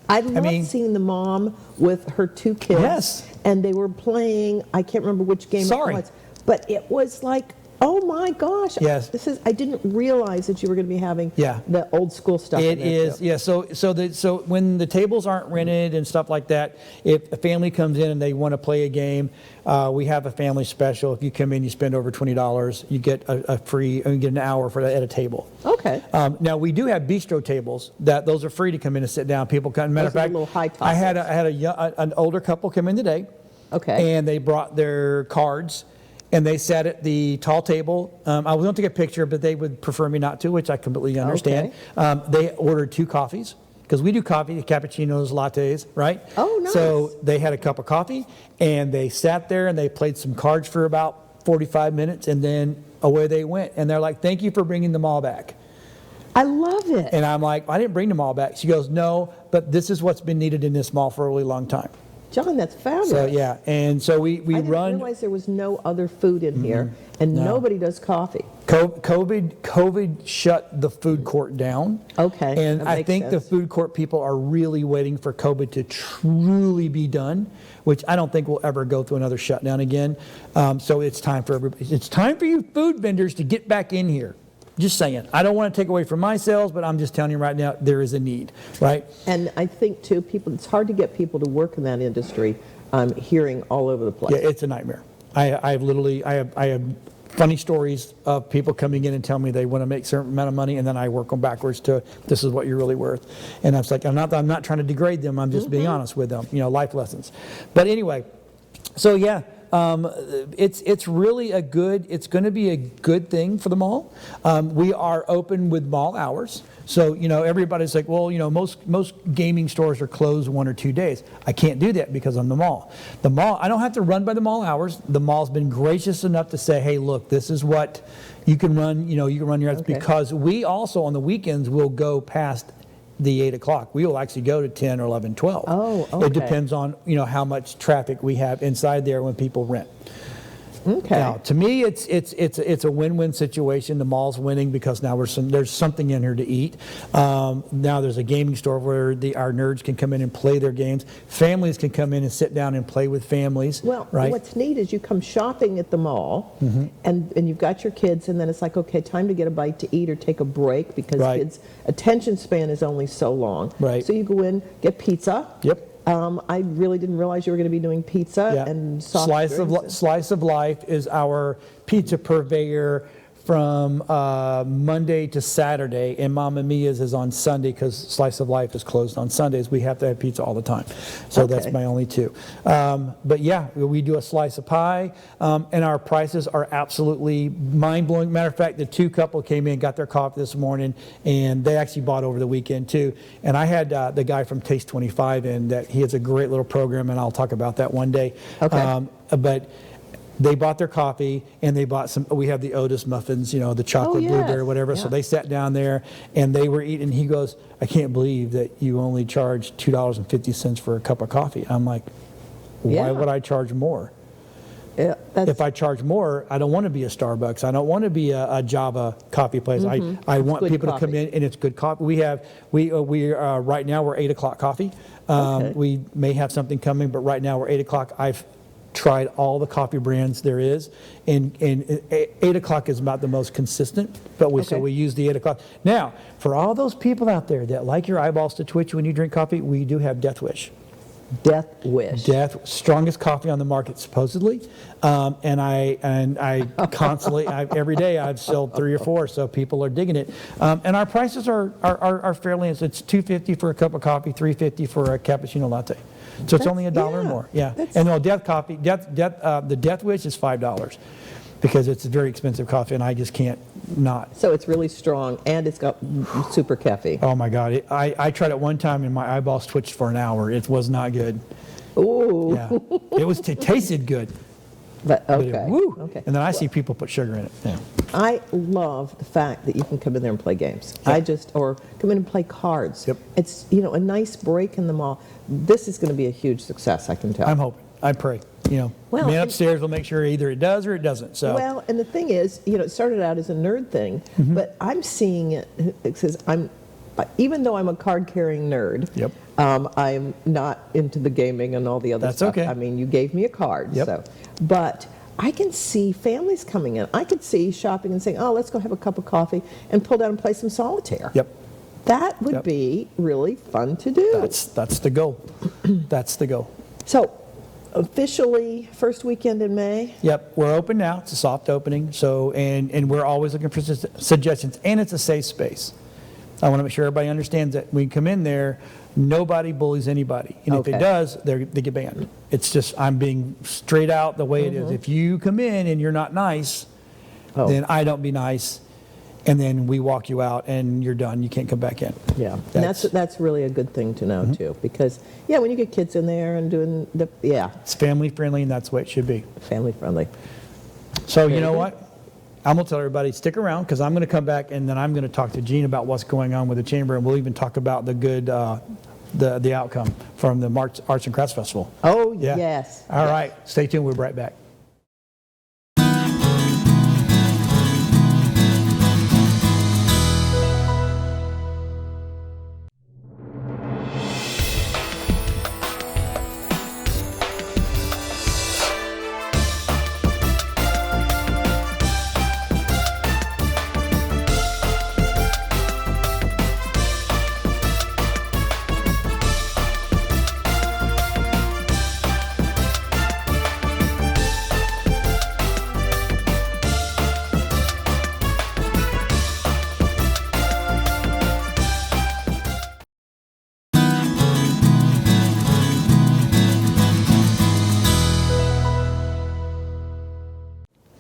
I love seeing the mom with her 2 kids. Yes. And they were playing, I can't remember which game Sorry. it was, but it was like Oh my gosh. Yes. I didn't realize that you were going to be having Yeah. the old school stuff in It there is, too. yeah. So when the tables aren't rented and stuff like that, if a family comes in and they want to play a game, we have a family special. If you come in, you spend over $20, you get you get an hour for that at a table. Okay. Now we do have bistro tables those are free to come in and sit down. People come. Matter of Those are the fact, little high I had an older couple come in today. Okay. And they brought their cards. And they sat at the tall table. I was going to take a picture, but they would prefer me not to, which I completely understand. They ordered 2 coffees, because we do coffee, cappuccinos, lattes, right? Oh, nice. So they had a cup of coffee, and they sat there, and they played some cards for about 45 minutes, and then away they went. And they're like, thank you for bringing them all back. I love it. And I'm like, I didn't bring them all back. She goes, no, but this is what's been needed in this mall for a really long time. John, that's fabulous. So, yeah. And so we I didn't run. realize there was no other food in here, and nobody does coffee. COVID shut the food court down. Okay, And that I makes think the sense. food court people are really waiting for COVID to truly be done, which I don't think we'll ever go through another shutdown again. So it's time for everybody. It's time for you food vendors to get back in here. Just saying. I don't want to take away from my sales, but I'm just telling you right now, there is a need, right? And I think, too, it's hard to get people to work in that industry. I'm hearing all over the place. Yeah, it's a nightmare. I have funny stories of people coming in and telling me they want to make a certain amount of money, and then I work them backwards to this is what you're really worth. And I was like, I'm not trying to degrade them. I'm just being honest with them. Life lessons. But anyway, so yeah. It's really it's going to be a good thing for the mall. We are open with mall hours. So, everybody's like, well, most gaming stores are closed 1 or 2 days. I can't do that because I'm the mall. The mall, I don't have to run by the mall hours. The mall's been gracious enough to say, hey, look, this is what you can run, you can run your ads, Okay. because we also on the weekends will go past the 8 o'clock. We will actually go to 10 or 11, 12. Oh, okay. It depends on, how much traffic we have inside there when people rent. Okay. Now, to me, it's a win-win situation. The mall's winning because now there's something in here to eat. Now there's a gaming store where our nerds can come in and play their games. Families can come in and sit down and play with families. Well, right? what's neat is you come shopping at the mall, Mm-hmm. and you've got your kids, and then it's like, okay, time to get a bite to eat or take a break, because Right. kids' attention span is only so long. Right. So you go in, get pizza. Yep. I really didn't realize you were going to be doing pizza Yeah. and soft Slice drinks. of Life is our pizza purveyor from Monday to Saturday, and Mamma Mia's is on Sunday because Slice of Life is closed on Sundays. We have to have pizza all the time. So that's Okay. my only 2. But yeah, we do a slice of pie, and our prices are absolutely mind-blowing. Matter of fact, the 2 couple came in, got their coffee this morning, and they actually bought over the weekend too. And I had the guy from Taste 25 in, that he has a great little program, and I'll talk about that one day. Okay. But they bought their coffee, and they bought we have the Otis muffins, the chocolate yes. blueberry, whatever. So Yeah. they sat down there, and they were eating. He goes, I can't believe that you only charge $2.50 for a cup of coffee. I'm like, why Yeah. would I charge more? Yeah, that's, If I charge more, I don't want to be a Starbucks. I don't want to be a Java coffee place. I want Mm-hmm. good people to come coffee. in, and it's good coffee. We right now we're 8 o'clock coffee. Okay. We may have something coming, but right now we're 8 o'clock. I've tried all the coffee brands there is, and 8 o'clock is about the most consistent, but so Okay. we use the 8 o'clock. Now, for all those people out there that like your eyeballs to twitch when you drink coffee, we do have Death Wish. Death Wish. Strongest coffee on the market supposedly, and I constantly every day I've sold 3 or 4, so people are digging it. And our prices are fairly. It's $2.50 for a cup of coffee, $3.50 for a cappuccino latte. So it's only $1 yeah, more. Yeah, that's- and no, the Death Wish is $5 because it's a very expensive coffee, and I just can't not. So it's really strong, and it's got super caffeine. Oh my God! I tried it one time, and my eyeballs twitched for an hour. It was not good. Ooh. Yeah, it tasted good. But, But okay. woo. Okay. And then I see people put sugar in it. Yeah. I love the fact that you can come in there and play games. Yeah. Or come in and play cards. Yep. It's, a nice break in the mall. This is going to be a huge success, I can tell. I'm hoping. I pray. Well, man and- upstairs will make sure either it does or it doesn't. So Well, and the thing is, it started out as a nerd thing, Mm-hmm. but I'm seeing it says even though I'm a card-carrying nerd, Yep. I'm not into the gaming and all the other That's stuff. okay. I mean, you gave me a card, Yep. so. But I can see families coming in. I could see shopping and saying, oh, let's go have a cup of coffee and pull down and play some solitaire. Yep. That would Yep. be really fun to do. That's the goal. That's the goal. So, officially, first weekend in May. Yep, we're open now. It's a soft opening. So, and we're always looking for suggestions, and it's a safe space. I want to make sure everybody understands that when you come in there, nobody bullies anybody, and if Okay. it does, they get banned. It's just I'm being straight out the way it is. If you come in and you're not nice, Oh. then I don't be nice, and then we walk you out, and you're done. You can't come back in. Yeah, and that's really a good thing to know too, because when you get kids in there and doing It's family friendly, and that's the way it should be. family friendly. So you Very know good. what? I'm going to tell everybody, stick around, because I'm going to come back, and then I'm going to talk to Gene about what's going on with the chamber, and we'll even talk about the good, the outcome from the Arts and Crafts Festival. Oh Yeah. yes. All right, stay tuned. We'll be right back.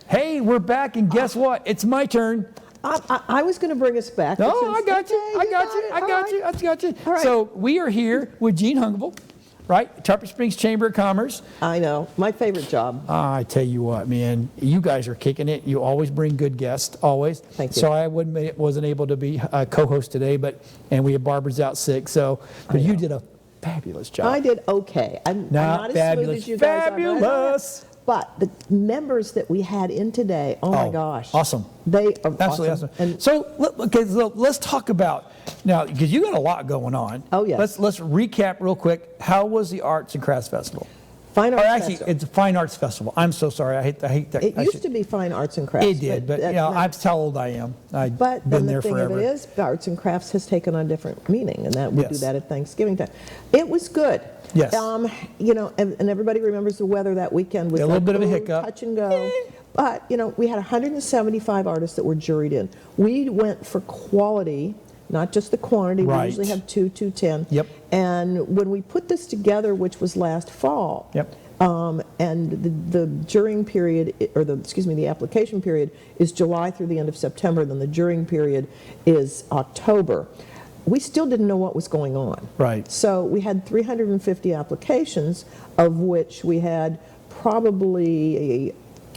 Hey, we're back, and guess what? It's my turn. I was going to bring us back. No, but since- I got you. Okay, I got you. it. I All got right. you. I got you. All right. So we are here with Gene Hungiville, right? Tarpon Springs Chamber of Commerce. I know, my favorite job. I tell you what, man, you guys are kicking it. You always bring good guests, always. Thank you. So I wasn't able to be a co-host today, and we have Barbara's out sick. But you did a fabulous job. I did okay. I'm not as fabulous. smooth as you guys are. Fabulous. But the members that we had in today, oh my gosh. Awesome. They are Absolutely awesome. And So let's talk about now, because you got a lot going on. Oh, yes. Let's recap real quick. How was the Arts and Crafts Festival? Fine Or Arts actually, Festival. it's a Fine Arts Festival. I'm so sorry. I hate that. It used to be Fine Arts and Crafts. It did, but that's how old I am. I've But been then there the thing forever. of it is, Arts and Crafts has taken on different meaning, and that we do Yes. that at Thanksgiving time. It was good. Yes. And everybody remembers the weather that weekend was A little like, bit of a ooh, hiccup. touch and go. But we had 175 artists that were juried in. We went for quality, not just the quantity. Right. We usually have 210. Yep. And when we put this together, which was last fall. Yep. And the jurying period, the application period is July through the end of September, then the jurying period is October. We still didn't know what was going on. Right. So we had 350 applications, of which we had probably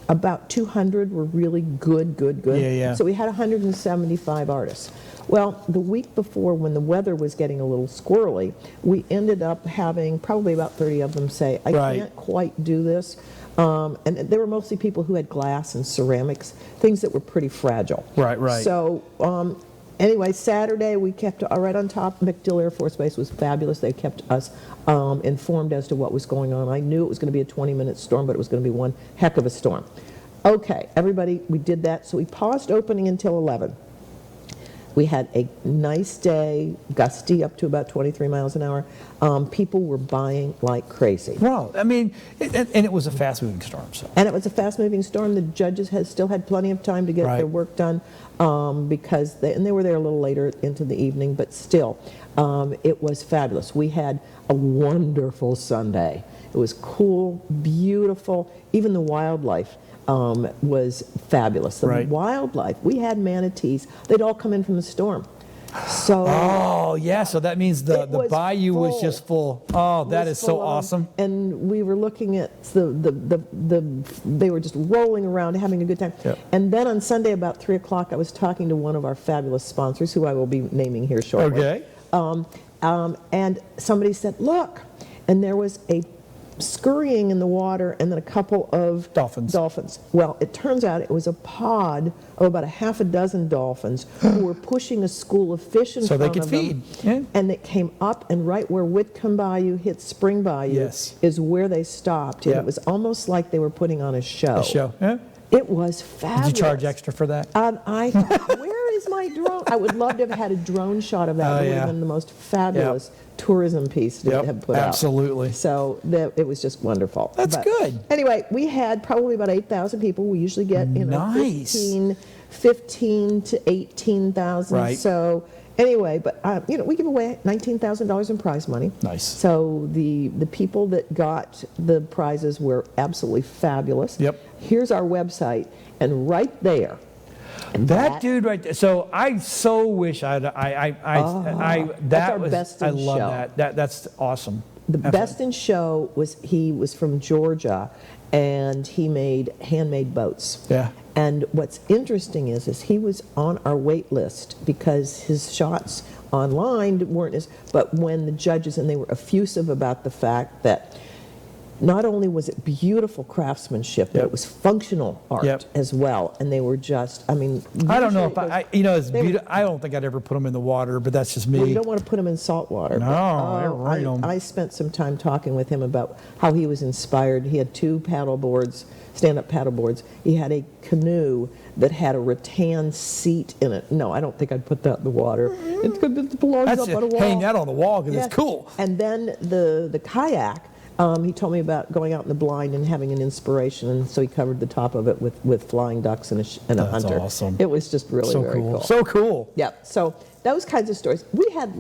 about 200 were really good. Yeah. So we had 175 artists. Well, the week before, when the weather was getting a little squirrely, we ended up having probably about 30 of them say, I Right. can't quite do this. And they were mostly people who had glass and ceramics, things that were pretty fragile. Right. So anyway, Saturday we kept right on top. MacDill Air Force Base was fabulous. They kept us informed as to what was going on. I knew it was going to be a 20-minute storm, but it was going to be one heck of a storm. Okay, everybody, we did that. So we paused opening until 11. We had a nice day, gusty up to about 23 miles an hour. People were buying like crazy. Wow. I mean, and it was a fast-moving storm. So. And it was a fast-moving storm. The judges still had plenty of time to get Right. their work done because they were there a little later into the evening, but still, it was fabulous. We had a wonderful Sunday. It was cool, beautiful. Even the wildlife was fabulous. The Right. wildlife, we had manatees. They'd all come in from the storm. So Oh, yeah. So that means the It was bayou was full. just full. Oh, that was is so full of 'em. awesome. And we were looking at they were just rolling around having a good time. Yep. And then on Sunday about 3 o'clock, I was talking to one of our fabulous sponsors, who I will be naming here shortly. Okay. And somebody said, look, and there was a scurrying in the water, and then a couple of Dolphins. Well, it turns out it was a pod of about a half a dozen dolphins who were pushing a school of fish in So they front could of them. feed, yeah. And it came up, and right where Whitcomb Bayou hits Spring Bayou Yes. is where they stopped. And Yeah. it was almost like they were putting on a show. A show. Yeah. It was fabulous. Did you charge extra for that? I thought, where is my drone? I would love to have had a drone shot of that. Oh, It would yeah. have been the most fabulous tourism piece to have put out. Absolutely. So it was just wonderful. That's good. Anyway, we had probably about 8,000 people. We usually get Nice. 15 to 18,000. Right. So anyway, but we give away $19,000 in prize money. Nice. So the people that got the prizes were absolutely fabulous. Yep. Here's our website, and right there. That dude right there. So I so wish that's our best in I love show. that. That's awesome. The best in show he was from Georgia, and he made handmade boats. Yeah. And what's interesting is he was on our wait list because his shots online weren't as, but when the judges, and they were effusive about the fact that not only was it beautiful craftsmanship, but Yep. it was functional art Yep. as well. And they were just, I don't know if it's beautiful. I don't think I'd ever put them in the water, but that's just me. Well, you don't want to put them in salt water. No, I rate 'em. I spent some time talking with him about how he was inspired. He had 2 paddle boards, stand-up paddle boards. He had a canoe that had a rattan seat in it. No, I don't think I'd put that in the water. It belongs That's up on a wall. hang that on the wall because Yeah. it's cool. And then the kayak, he told me about going out in the blind and having an inspiration, and so he covered the top of it with flying ducks and a That's hunter. awesome. It was just really So very cool. cool. So cool. Yeah, so those kinds of stories. We had,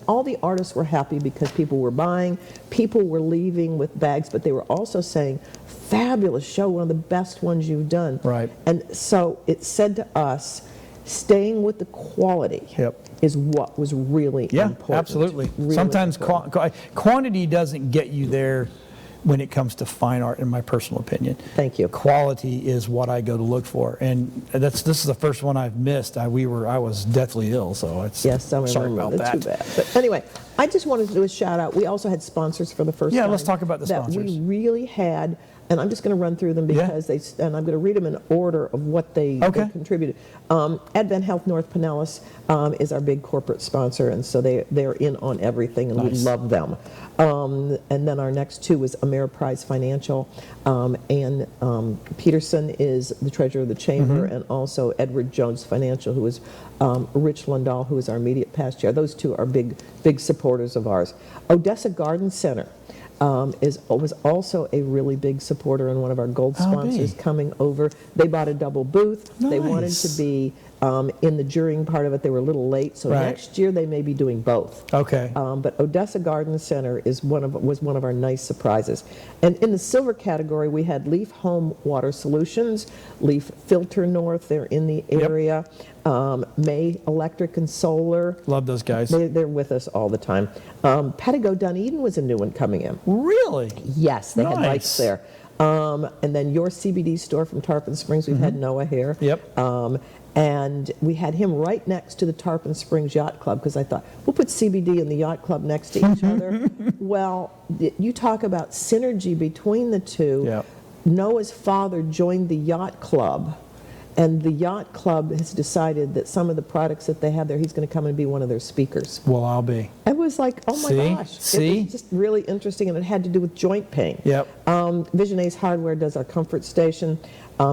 all the artists were happy because people were buying, people were leaving with bags, but they were also saying, fabulous show, one of the best ones you've done. Right. And so it said to us, staying with the quality Yep. is what was really Yeah, important. absolutely. Really Sometimes important. quantity doesn't get you there when it comes to fine art, in my personal opinion. Thank you. Quality is what I go to look for, and this is the first one I've missed. I was deathly ill, so it's Yes, I sorry remember. about That's that. too bad. But anyway, I just wanted to do a shout out. We also had sponsors for the first Yeah, time. let's talk about the that sponsors. we really had, and I'm just going to run through them because and I'm going to read them in order of what they contributed. Advent Health North Pinellas is our big corporate sponsor, and so they're in on everything, and we love them. And then our next 2 was Ameriprise Financial, and Peterson is the treasurer of the chamber, and also Edward Jones Financial, who is Rich Lundahl, who is our immediate past chair. Those 2 are big supporters of ours. Odessa Garden Center was also a really big supporter and one of our gold sponsors coming over. They bought a double booth. They wanted to be in the jurying part of it. They were a little late, so next year they may be doing both. Okay. But Odessa Garden Center was one of our nice surprises. And in the silver category, we had Leaf Home Water Solutions, Leaf Filter North, they're in the area, May Electric and Solar. Love those guys. They're with us all the time. Pedigo Dunedin was a new one coming in. Really? Yes, they had Nice. lights there. And then your CBD store from Tarpon Springs, we've had Noah here. Yep. And we had him right next to the Tarpon Springs Yacht Club because I thought, we'll put CBD and the yacht club next to each other. Well, you talk about synergy between the 2. Yep. Noah's father joined the yacht club, and the yacht club has decided that some of the products that they have there, he's going to come and be one of their speakers. Well, I'll be. I was like, oh my See? gosh. See? It was just really interesting, and it had to do with joint pain. Yep. Vision Ace Hardware does our comfort station.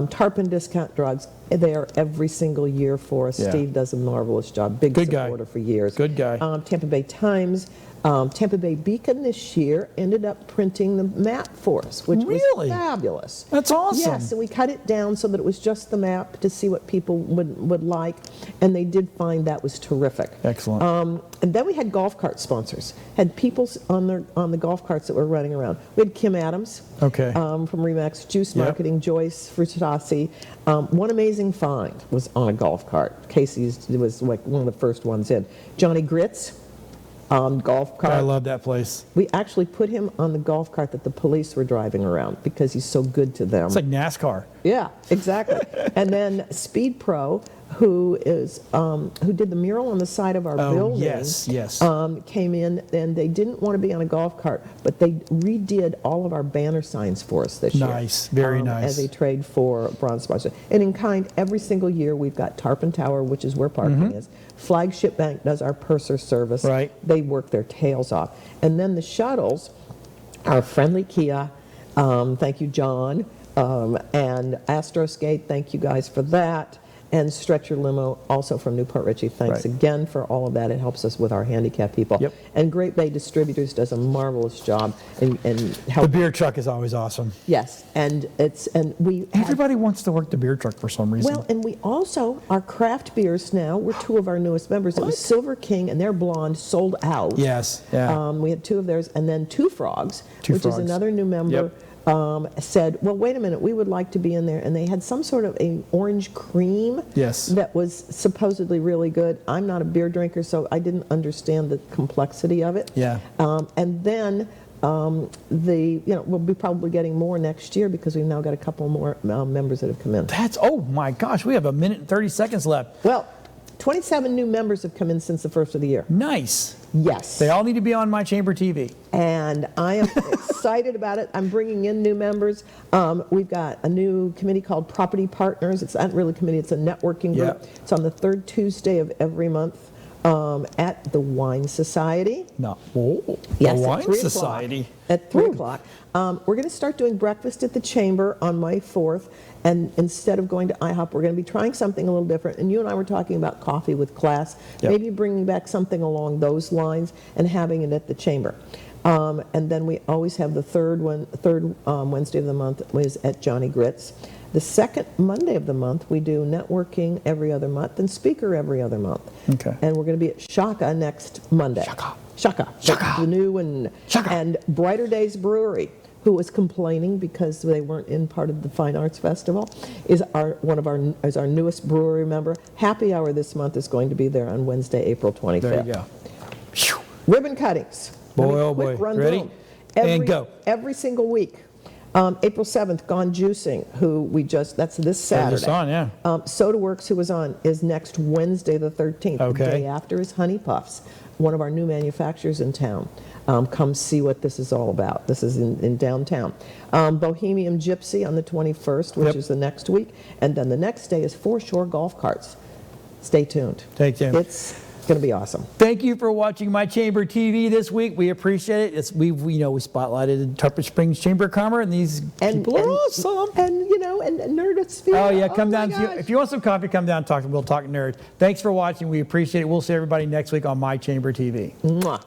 Tarpon Discount Drugs, they are every single year for us. Yeah. Steve does a marvelous job. Big Good guy. supporter for years. Good guy. Tampa Bay Times. Tampa Bay Beacon this year ended up printing the map for us, which Really? was fabulous. That's awesome. Yes, and we cut it down so that it was just the map to see what people would like, and they did find that was terrific. Excellent. And then we had golf cart sponsors. Had people on the golf carts that were running around. We had Kim Adams, Okay. from Remax Juice Yep. Marketing, Joyce Frutasi. One Amazing Find was on a golf cart. Casey's was like one of the first ones in. Johnny Grits, golf cart. I love that place. We actually put him on the golf cart that the police were driving around because he's so good to them. It's like NASCAR. Yeah, exactly. And then Speed Pro, who did the mural on the side of our building. Yes, yes. Came in, and they didn't want to be on a golf cart, but they redid all of our banner signs for us this year. Nice, very nice. As a trade for bronze sponsor. And in kind, every single year we've got Tarpon Tower, which is where parking is. Flagship Bank does our purser service. Right. They work their tails off. And then the shuttles, our friendly Kia, thank you, John, and Astroscape, thank you guys for that. And Stretcher Limo, also from Newport Richey. Thanks Right. again for all of that. It helps us with our handicapped people. Yep. And Great Bay Distributors does a marvelous job in The helping. beer truck is always awesome. Yes, and we have, Everybody wants to work the beer truck for some reason. well, and we also, our craft beers now, we're 2 of our newest members. It was Silver King, and their blonde sold out. Yes, yeah. We had 2 of theirs, and then Two Frogs, Two which Frogs. is another new member. Yep. Said, well, wait a minute, we would like to be in there. And they had some sort of a orange cream Yes. that was supposedly really good. I'm not a beer drinker, so I didn't understand the complexity of it. Yeah. And then we'll be probably getting more next year because we've now got a couple more members that have come in. Oh my gosh, we have 1 minute and 30 seconds left. Well, 27 new members have come in since the first of the year. Nice. Yes. They all need to be on My Chamber TV. And I am excited about it. I'm bringing in new members. We've got a new committee called Property Partners. It's not really a committee, it's a networking group. Yeah. It's on the 3rd Tuesday of every month at the Wine Society. No. Oh, Yes, the at Wine 3 o'clock. Society. At 3 o'clock. We're going to start doing breakfast at the Chamber on May 4th. And instead of going to IHOP, we're going to be trying something a little different. And you and I were talking about coffee with class. Yep. Maybe bringing back something along those lines and having it at the Chamber. And then we always have the third Wednesday of the month is at Johnny Grit's. The second Monday of the month, we do networking every other month and speaker every other month. Okay. And we're going to be at Shaka next Monday. Shaka. The new and Shaka. And Brighter Days Brewery, who was complaining because they weren't in part of the Fine Arts Festival, is our newest brewery member. Happy Hour this month is going to be there on Wednesday, April 25th. There you go. Phew. Ribbon cuttings. Boy, Let me oh quick boy. run Ready? through 'em. And go. Every single week. April 7th, Gone Juicing, that's this Saturday. Just on, yeah. SodaWorks, who was on, is next Wednesday the 13th. Okay. The day after is Honey Puffs, one of our new manufacturers in town. Come see what this is all about. This is in downtown. Bohemian Gypsy on the 21st, which Yep. is the next week. And then the next day is Foreshore Golf Carts. Stay tuned. Stay tuned. It's going to be awesome. Thank you for watching My Chamber TV this week. We appreciate it. We spotlighted Tarpon Springs Chamber of Commerce, and these people are awesome. And Nerdosphere. Oh yeah, come my down. gosh. If you want some coffee, come down and talk. We'll talk nerds. Thanks for watching. We appreciate it. We'll see everybody next week on My Chamber TV. Mwah.